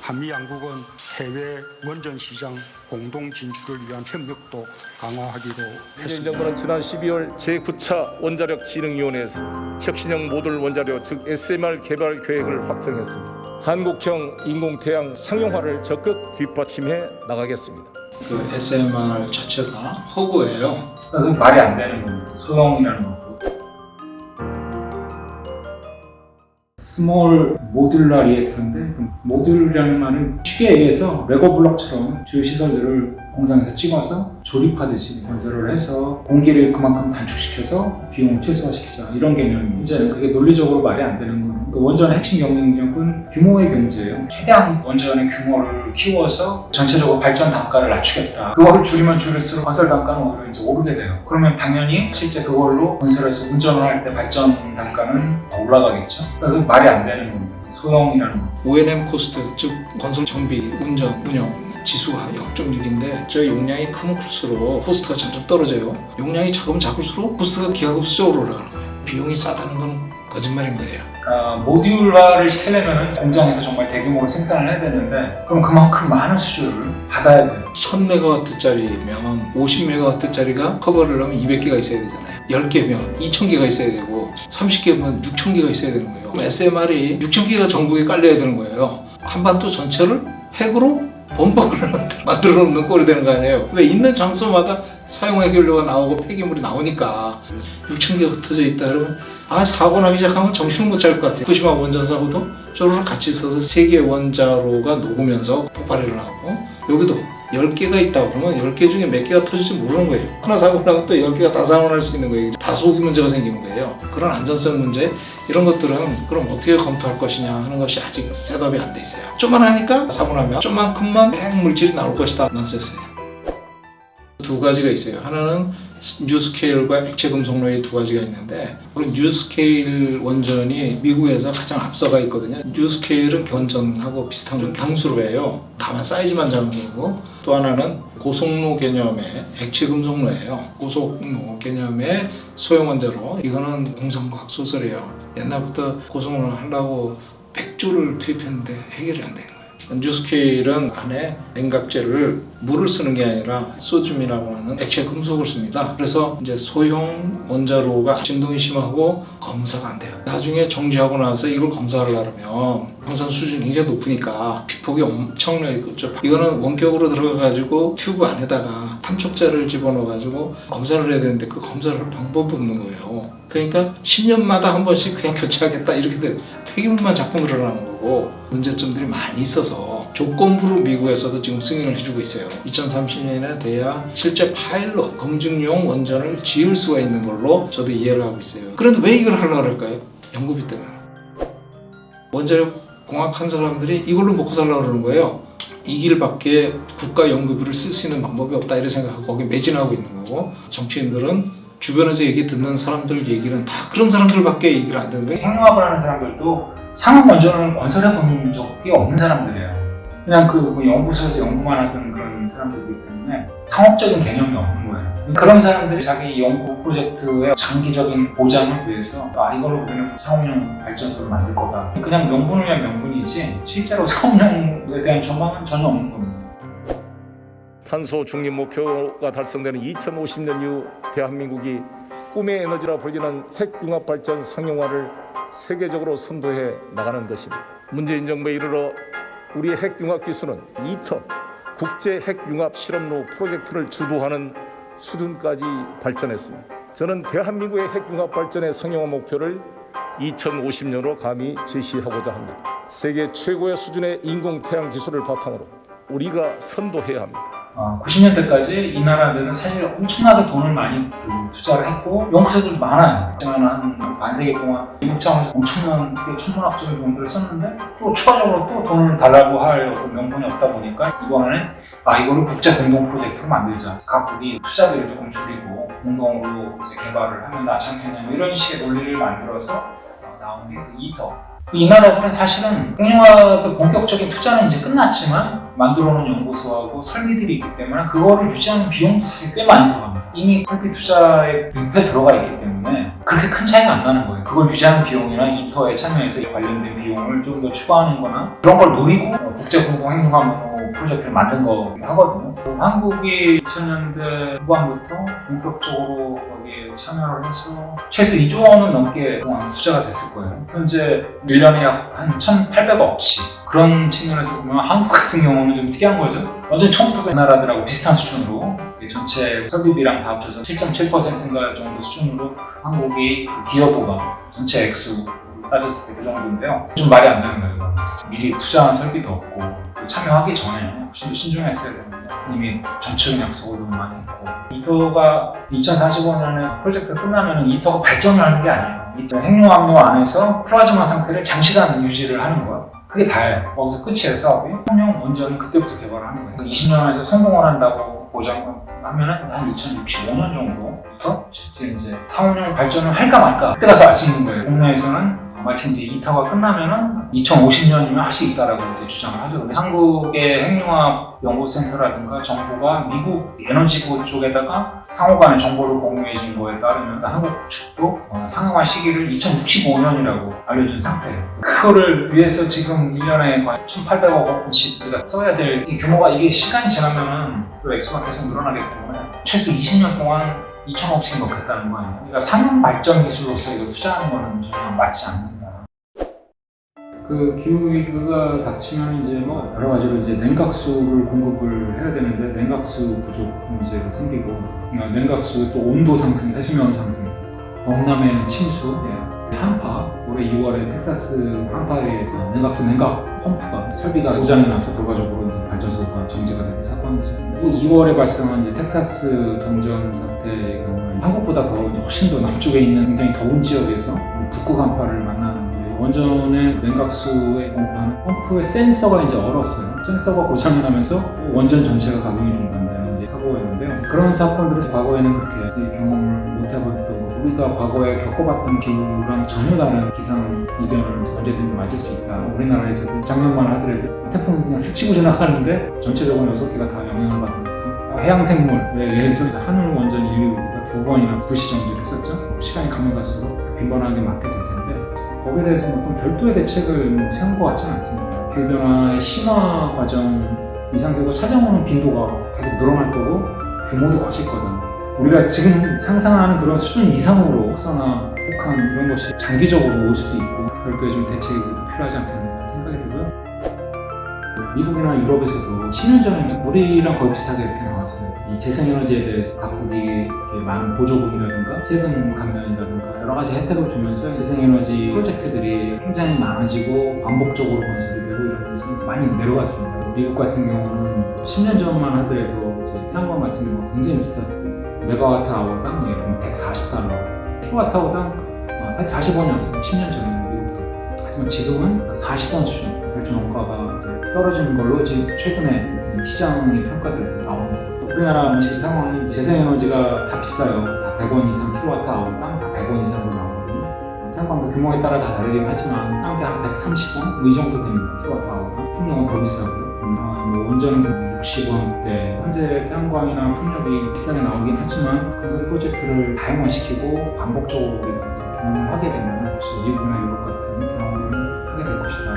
한미 양국은 해외 원전 시장 공동 진출을 위한 협력도 강화하기로 문재인 정부는 지난 12월 제9차 원자력진흥위원회에서 혁신형 모듈 원자료 즉 SMR 개발 계획을 확정했습니다. 한국형 인공태양 상용화를 적극 뒷받침해 나가겠습니다. 그 SMR 자체가 허구예요. 그건 말이 안 되는 겁니다. 소형이라는 것도. 스몰 모듈러 리액터인데 모듈이라는 말은 쉽게 얘기해서 레고 블록처럼 주요 시설들을 공장에서 찍어서 조립하듯이 건설을 해서 공기를 그만큼 단축시켜서 비용을 최소화시키자 이런 개념입니다. 이제 그게 논리적으로 말이 안 되는 거는 그 원전의 핵심 경쟁력은 규모의 경제예요. 최대한 원전의 규모를 키워서 전체적으로 발전 단가를 낮추겠다. 그거를 줄이면 줄일수록 건설 단가는 오히려 이제 오르게 돼요. 그러면 당연히 실제 그걸로 건설해서 운전을 할 때 발전 단가는 올라가겠죠. 그러니까 그 말이 안 되는 겁니다. 소형이라는 거. O&M 코스트, 즉 건설 정비, 운전, 운영 지수가 0.6인데 저 용량이 크면 클수록 코스트가 점점 떨어져요. 용량이 작으면 작을수록 코스트가 기하급수적으로 올라가는 거예요. 비용이 싸다는 건 거짓말인 거예요. 모듈화를 시키려면 공장에서 정말 대규모로 생산을 해야 되는데 그럼 그만큼 많은 수주를 받아야 돼요. 1000MW짜리면 50MW짜리가 커버를 하면 200개가 있어야 되잖아요. 10개면 2000개가 있어야 되고 30개면 6000개가 있어야 되는 거예요. 그럼 SMR이 6000개가 전국에 깔려야 되는 거예요. 한반도 전체를 핵으로 범벅을 만들어 놓는 꼴이 되는 거 아니에요. 왜 있는 장소마다 사용 해결료가 나오고 폐기물이 나오니까 6000개가 흩어져 있다 그러면 사고 나기 시작하면 정신을 못 차릴 것 같아요. 후쿠시마 원전 사고도 저로를 같이 있어서 3개의 원자로가 녹으면서 폭발이 일어나고 여기도 10개가 있다고 그러면 10개 중에 몇 개가 터질지 모르는 거예요. 하나 사고 나면 또 10개가 다 상환할 수 있는 거예요. 다소기 문제가 생기는 거예요. 그런 안전성 문제 이런 것들은 그럼 어떻게 검토할 것이냐 하는 것이 아직 셋업이 안 돼 있어요. 좀만 하니까 사고 나면 좀만큼만 핵물질이 나올 것이다. 넌센스예요. 두 가지가 있어요. 하나는 뉴스케일과 액체 금속로의 두 가지가 있는데 그런 뉴스케일 원전이 미국에서 가장 앞서가 있거든요. 뉴스케일은 견전하고 비슷한 건 강수로 해요. 다만 사이즈만 작은 거고 또 하나는 고속로 개념의 액체 금속로예요. 고속로 개념의 소형 원자로 이거는 공상과학 소설이에요. 옛날부터 고속로를 하려고 100조를 투입했는데 해결이 안 되는 거예요. 뉴스케일은 안에 냉각제를 물을 쓰는 게 아니라 소듐이라고 하는 액체 금속을 씁니다. 그래서 이제 소형 원자로가 진동이 심하고 검사가 안 돼요. 나중에 정지하고 나서 이걸 검사를 하려면 방사선 수준이 굉장히 높으니까 피폭이 엄청나게 있죠. 이거는 원격으로 들어가가지고 튜브 안에다가 탐촉자를 집어넣어가지고 검사를 해야 되는데 그 검사를 할 방법이 없는 거예요. 그러니까 10년마다 한 번씩 그냥 교체하겠다 이렇게 돼요. 폐기물만 자꾸 늘어나는 거고 문제점들이 많이 있어서 조건부로 미국에서도 지금 승인을 해주고 있어요. 2030년에 돼야 실제 파일럿 검증용 원전을 지을 수가 있는 걸로 저도 이해를 하고 있어요. 그런데 왜 이걸 하려고 할까요? 연구비 때문에. 원자력 공학한 사람들이 이걸로 먹고 살려고 그러는 거예요. 이 길밖에 국가 연구비를 쓸 수 있는 방법이 없다 이렇게 생각하고 거기 매진하고 있는 거고 정치인들은 주변에서 얘기 듣는 사람들 얘기는 다 그런 사람들밖에 얘기를 안 듣는 거예요. 핵융합을 하는 사람들도 상업 원전을 건설해 본 적이 없는 사람들이에요. 그냥 그 연구소에서 연구만 하던 그런 사람들이기 때문에 상업적인 개념이 없는 거예요. 그런 사람들이 자기 연구 프로젝트의 장기적인 보장을 위해서 이걸로 우리는 상업용 발전소를 만들 거다. 그냥 명분을 위한 명분이지 실제로 상업용에 대한 전망은 전혀 없는 겁니다. 탄소 중립 목표가 달성되는 2050년 이후 대한민국이 꿈의 에너지라 불리는 핵융합 발전 상용화를 세계적으로 선도해 나가는 것입니다. 문재인 정부에 이르러 우리의 핵융합 기술은 2터 국제 핵융합 실험로 프로젝트를 주도하는 수준까지 발전했습니다. 저는 대한민국의 핵융합 발전의 상용화 목표를 2050년으로 감히 제시하고자 합니다. 세계 최고의 수준의 인공태양 기술을 바탕으로 우리가 선도해야 합니다. 90년대까지 이 나라들은 사실 엄청나게 돈을 많이 투자를 했고 연구소들도 많아요. 하지만 한 반세기 동안 미국 차원에서 엄청난 천문학적인 돈들을 썼는데 또 추가적으로 또 돈을 달라고 할 어떤 명분이 없다 보니까 이번에는 이거를 국제 공동 프로젝트로 만들자. 각국이 투자비를 조금 줄이고 공동으로 이제 개발을 하면 낫지 않겠냐 이런 식의 논리를 만들어서 나온 게 그 이터. 이 나라들은 사실은 핵융합의 본격적인 투자는 이제 끝났지만 만들어놓은 연구소하고 설비들이 있기 때문에 그거를 유지하는 비용도 사실 꽤 많이 들어갑니다. 이미 설비 투자에 늪에 들어가 있기 때문에 그렇게 큰 차이가 안 나는 거예요. 그걸 유지하는 비용이나 이터에 참여해서 관련된 비용을 좀 더 추가하는 거나 그런 걸 노리고 국제 공동 핵융합 프로젝트를 만든 거 하거든요. 한국이 2000년대 후반부터 본격적으로 거기에 참여를 해서 최소 2조 원은 넘게 동안 투자가 됐을 거예요. 현재 1년에 약 한 1,800억씩. 그런 측면에서 보면 한국 같은 경우는 좀 특이한 거죠. 완전 처음부터 나라들하고 비슷한 수준으로 전체 설비비랑 다 합쳐서 7.7%인가 정도 수준으로 한국이 그 기여도가 전체 액수 따졌을 때 그 정도인데요. 좀 말이 안 되는 거예요. 미리 투자한 설비도 없고 참여하기 전에 훨씬 더 신중했어야 되는데 이미 정책은 약속을 너무 많이 했고 이터가 2045년에 프로젝트가 끝나면 이터가 발전을 하는 게 아니에요. 이터 핵융합로 안에서 플라즈마 상태를 장시간 유지를 하는 거야. 그게 다예요. 거기서 끝이에요, 사업이. 평형 원전은 그때부터 개발을 하는 거예요. 20년에서 성공을 한다고 보장하면은 한 2065년 정도부터 실제 이제 4, 5년 발전을 할까 말까 그때 가서 알 수 있는 거예요. 국내에서는 마치 이제 이터가 끝나면은 2050년이면 할 수 있다라고 이제 주장을 하죠. 근데 한국의 핵융합 연구센터라든가 정부가 미국 에너지부 쪽에다가 상호간의 정보를 공유해 준 거에 따르면 한국 측도 상용화 시기를 2065년이라고 알려준 상태예요. 그거를 위해서 지금 1년에 거의 1,800억 원씩 우리가 써야 될 이 규모가 이게 시간이 지나면은 또 액수가 계속 늘어나기 때문에 최소 20년 동안 2,000억씩 넣겠다는 거 아니에요? 그러니까 상용 발전 기술로서 이걸 투자하는 거는 전혀 맞지 않는다. 그 기후위기가 닥치면 이제 뭐 여러 가지로 이제 냉각수를 공급을 해야 되는데 냉각수 부족 문제가 생기고 냉각수 또 온도 상승, 해수면 상승, 범람의 침수, 한파 올해 2월에 텍사스 한파에 의해서 냉각 펌프가 설비가 고장이 나서 결과적으로 이제 발전소가 정지가 되는 사건이 있었고 2월에 발생한 이제 텍사스 정전 사태의 경우에 한국보다 더 훨씬 더 남쪽에 있는 굉장히 더운 지역에서 북극 한파를 만나는 원전의 냉각수에 공급하는 펌프의 센서가 이제 얼었어요. 센서가 고장이 나면서 원전 전체가 가동이 중단되는 이제 사고였는데요. 그런 사건들은 과거에는 그렇게 경험을 못 해봤던 거고 우리가 과거에 겪어봤던 기후랑 전혀 다른 기상 이변을 언제든지 맞을 수 있다. 우리나라에서도 작년만 하더라도 태풍이 그냥 스치고 지나가는데 전체적으로 6개가 다 영향을 받은 것은 해양 생물에 의해서 하늘 원전 인류가 2번이나 불시 정지를 했었죠. 시간이 가면 갈수록 빈번하게 맞게 될 텐데 거기에 대해서 어떤 별도의 대책을 세운 것 같지는 않습니다. 기후변화의 심화 과정 이상 결국 찾아오는 빈도가 계속 늘어날 거고 규모도 커질 거다. 우리가 지금 상상하는 그런 수준 이상으로 혹사나 혹한 이런 것이 장기적으로 올 수도 있고 별도의 좀 대책이 필요하지 않겠나 생각이 들고요. 미국이나 유럽에서도 10년 전에 우리랑 거의 비슷하게 이렇게 나왔습니다. 이 재생에너지에 대해서 각국이 많은 보조금이라든가 세금 감면이라든가 여러 가지 혜택을 주면서 재생에너지 프로젝트들이 굉장히 많아지고 반복적으로 건설이 되고 이러면서 많이 내려갔습니다. 미국 같은 경우는 10년 전만 하더라도 이제 태양광 같은 경우가 굉장히 비쌌어요. 메가와트 아워당 140달러, 킬로와트 아워당 140원이었어요. 10년 전에는 미국도. 하지만 지금은 40원 수준 발전 원가가 떨어지는 걸로 지금 최근에 시장의 평가들이 나옵니다. 우리나라 지금 상황은 재생에너지가 다 비싸요. 다 100원 이상 킬로와트 아워당 다 100원 이상으로 나오거든요. 태양광도 규모에 따라 다 다르긴 하지만 상대 한 130원? 이 정도 됩니다. 킬로와트 아워당. 풍력은 더 비싸고요. 원전은 60원대. 현재 태양광이나 풍력이 비싸게 나오긴 하지만 건설 프로젝트를 다양화시키고 반복적으로 우리가 경험을 하게 되면 혹시 미국이나 유럽 같은 경험을 하게 될 것이다.